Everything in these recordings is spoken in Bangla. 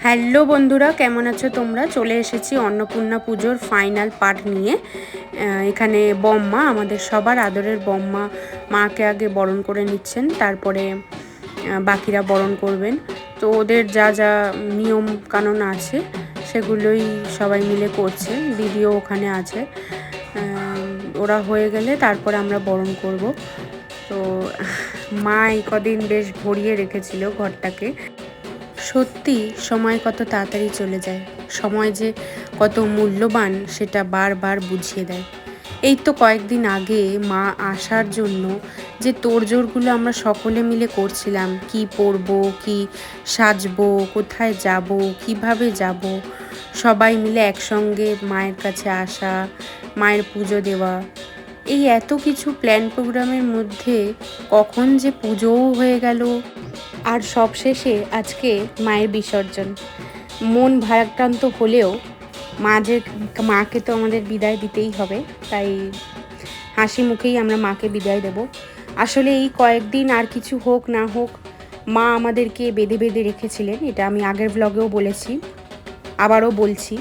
হ্যালো বন্ধুরা, কেমন আছো তোমরা? চলে এসেছি অন্নপূর্ণা পুজোর ফাইনাল পার্ট নিয়ে। এখানে বম্মা, আমাদের সবার আদরের বম্মা, মাকে আগে বরণ করে নিচ্ছেন, তারপরে বাকিরা বরণ করবেন। তো ওদের যা যা নিয়ম কানুন আছে সেগুলোই সবাই মিলে করছে, দিদিও ওখানে আছে। ওরা হয়ে গেলে তারপরে আমরা বরণ করব। তো মা এই কদিন বেশ ভরিয়ে রেখেছিল ঘরটাকে। সত্যি সময় কত তাড়াতাড়ি চলে যায়, সময় যে কত মূল্যবান সেটা বারবার বুঝিয়ে দেয়। এই তো কয়েকদিন আগে মা আসার জন্য যে তোড়জোড়গুলো আমরা সকলে মিলে করছিলাম, কি পরবো, কি সাজবো, কোথায় যাব, কিভাবে যাব, সবাই মিলে একসঙ্গে মায়ের কাছে আসা, মায়ের পুজো দেওয়া, এই এত কিছু প্ল্যান প্রোগ্রামের মধ্যে কখন যে পুজোও হয়ে গেল। আর সবশেষে আজকে মায়ের বিসর্জন। মন ভারাক্রান্ত হলেও মাকে তো আমাদের বিদায় দিতেই হবে, তাই হাসি মুখেই আমরা মাকে বিদায় দেব। আসলে এই কয়েকদিন আর কিছু হোক না হোক, মা আমাদেরকে বেঁধে বেঁধে রেখেছিলেন, এটা আমি আগের ব্লগেও বলেছি, আবারও বলছি।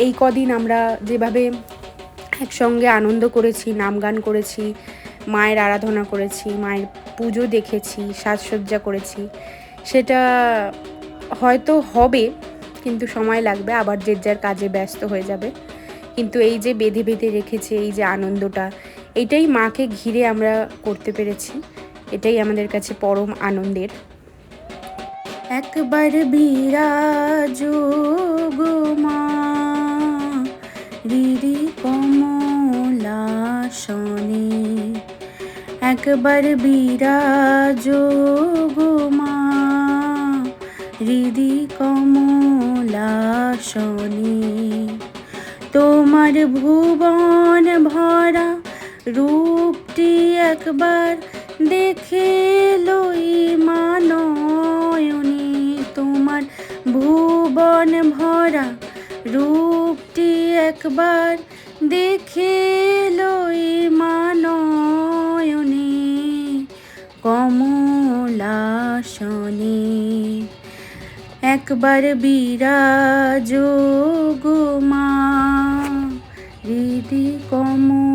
এই কদিন আমরা যেভাবে একসঙ্গে আনন্দ করেছি, নাম গান করেছি, মায়ের আরাধনা করেছি, মায়ের পুজো দেখেছি, সাজসজ্জা করেছি, সেটা হয়তো হবে, কিন্তু সময় লাগবে, আবার যে যার কাজে ব্যস্ত হয়ে যাবে। কিন্তু এই যে বেঁধে বেঁধে রেখেছে, এই যে আনন্দটা, এটাই মাকে ঘিরে আমরা করতে পেরেছি, এটাই আমাদের কাছে পরম আনন্দের। একবার বিরাজ গো মা হৃদি কমলাসনে, একবার বিরাজ গো মা হৃদি কমলাসনে, তোমার ভুবন ভরা রূপটি একবার দেখে লই মানয়নে, তোমার ভুবন ভরা রূপটি একবার দেখে লই মানয়নে, কমলাসনে, একবার বিরাজ গো মা হৃদি কমলাসনে।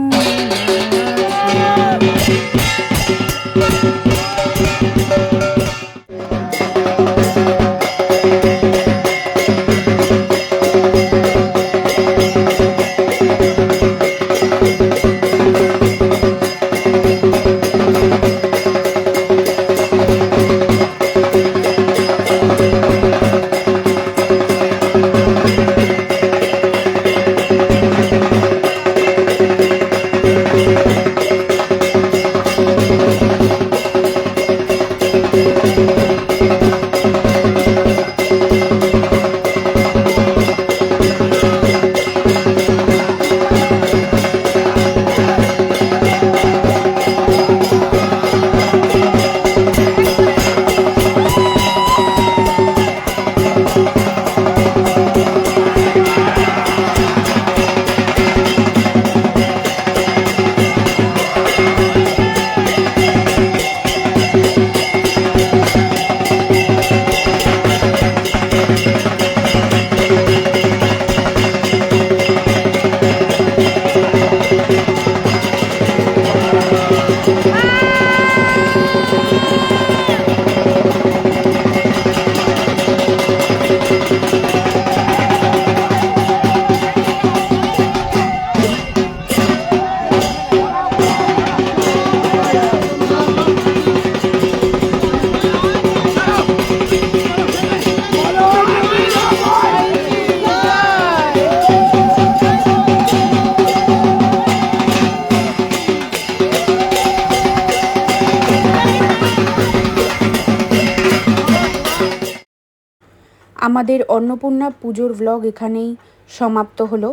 আমাদের অন্নপূর্ণা পুজোর ব্লগ এখানেই সমাপ্ত হলো।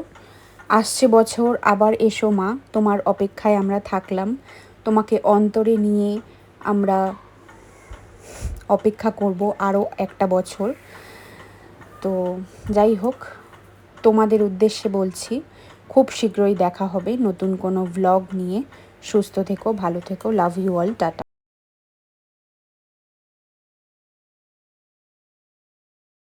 আসছে বছর আবার এসো মা, তোমার অপেক্ষায় আমরা থাকলাম, তোমাকে অন্তরে নিয়ে আমরা অপেক্ষা করব আরও একটা বছর। তো যাই হোক, তোমাদের উদ্দেশ্যে বলছি, খুব শীঘ্রই দেখা হবে নতুন কোনো ব্লগ নিয়ে। সুস্থ থেকো, ভালো থেকো, লাভ ইউ অল, টাটা।